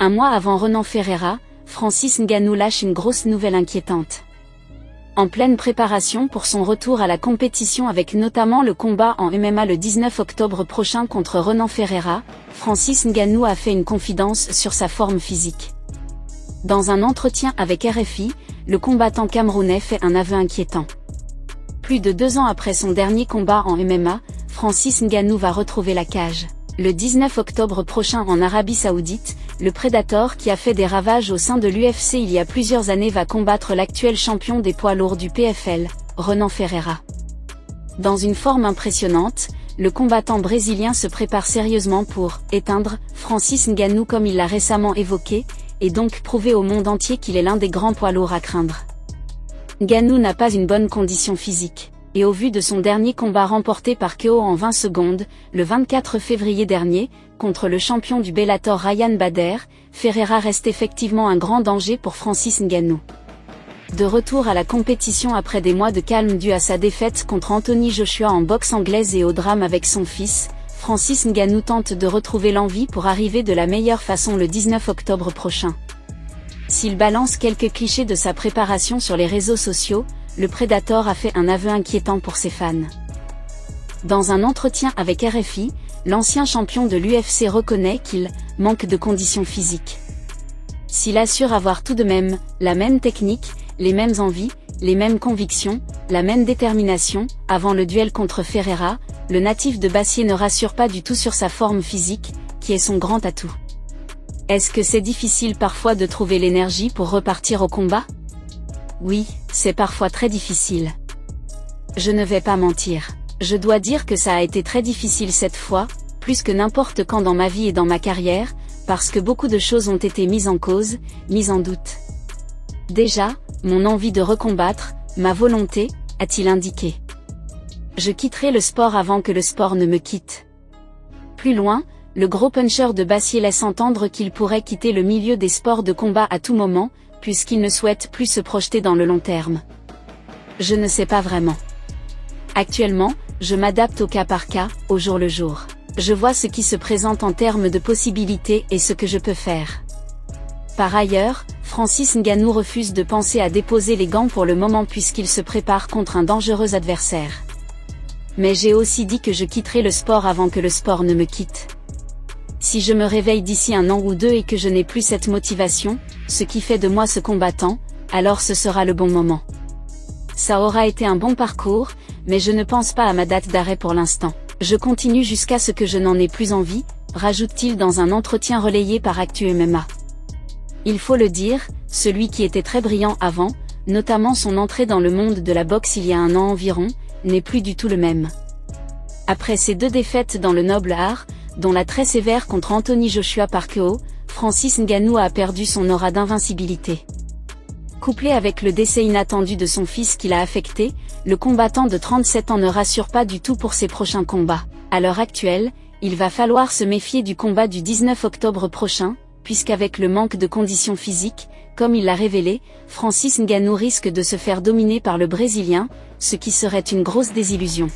Un mois avant Renan Ferreira, Francis Ngannou lâche une grosse nouvelle inquiétante. En pleine préparation pour son retour à la compétition avec notamment le combat en MMA le 19 octobre prochain contre Renan Ferreira, Francis Ngannou a fait une confidence sur sa forme physique. Dans un entretien avec RFI, le combattant camerounais fait un aveu inquiétant. Plus de 2 ans après son dernier combat en MMA, Francis Ngannou va retrouver la cage. Le 19 octobre prochain en Arabie Saoudite, le Predator qui a fait des ravages au sein de l'UFC il y a plusieurs années va combattre l'actuel champion des poids lourds du PFL, Renan Ferreira. Dans une forme impressionnante, le combattant brésilien se prépare sérieusement pour « éteindre » Francis Ngannou comme il l'a récemment évoqué, et donc prouver au monde entier qu'il est l'un des grands poids lourds à craindre. Ngannou n'a pas une bonne condition physique. Et au vu de son dernier combat remporté par KO en 20 secondes, le 24 février dernier, contre le champion du Bellator Ryan Bader, Ferreira reste effectivement un grand danger pour Francis Ngannou. De retour à la compétition après des mois de calme dû à sa défaite contre Anthony Joshua en boxe anglaise et au drame avec son fils, Francis Ngannou tente de retrouver l'envie pour arriver de la meilleure façon le 19 octobre prochain. S'il balance quelques clichés de sa préparation sur les réseaux sociaux, le Predator a fait un aveu inquiétant pour ses fans. Dans un entretien avec RFI, l'ancien champion de l'UFC reconnaît qu'il manque de conditions physiques. S'il assure avoir tout de même la même technique, les mêmes envies, les mêmes convictions, la même détermination, avant le duel contre Ferreira, le natif de Bassier ne rassure pas du tout sur sa forme physique, qui est son grand atout. Est-ce que c'est difficile parfois de trouver l'énergie pour repartir au combat ? Oui, c'est parfois très difficile. Je ne vais pas mentir. Je dois dire que ça a été très difficile cette fois, plus que n'importe quand dans ma vie et dans ma carrière, parce que beaucoup de choses ont été mises en cause, mises en doute. Déjà, mon envie de recombattre, ma volonté, a-t-il indiqué. Je quitterai le sport avant que le sport ne me quitte. Plus loin, le gros puncher de Bassier laisse entendre qu'il pourrait quitter le milieu des sports de combat à tout moment, puisqu'il ne souhaite plus se projeter dans le long terme. Je ne sais pas vraiment. Actuellement, je m'adapte au cas par cas, au jour le jour. Je vois ce qui se présente en termes de possibilités et ce que je peux faire. Par ailleurs, Francis Ngannou refuse de penser à déposer les gants pour le moment puisqu'il se prépare contre un dangereux adversaire. Mais j'ai aussi dit que je quitterai le sport avant que le sport ne me quitte. Si je me réveille d'ici 1 an ou 2 et que je n'ai plus cette motivation, ce qui fait de moi ce combattant, alors ce sera le bon moment. Ça aura été un bon parcours, mais je ne pense pas à ma date d'arrêt pour l'instant. Je continue jusqu'à ce que je n'en ai plus envie, rajoute-t-il dans un entretien relayé par Actu MMA. Il faut le dire, celui qui était très brillant avant, notamment son entrée dans le monde de la boxe il y a 1 an environ, n'est plus du tout le même. Après ses 2 défaites dans le noble art, dont la très sévère contre Anthony Joshua par KO, Francis Ngannou a perdu son aura d'invincibilité. Couplé avec le décès inattendu de son fils qui l'a affecté, le combattant de 37 ans ne rassure pas du tout pour ses prochains combats. À l'heure actuelle, il va falloir se méfier du combat du 19 octobre prochain, puisqu'avec le manque de conditions physiques, comme il l'a révélé, Francis Ngannou risque de se faire dominer par le Brésilien, ce qui serait une grosse désillusion.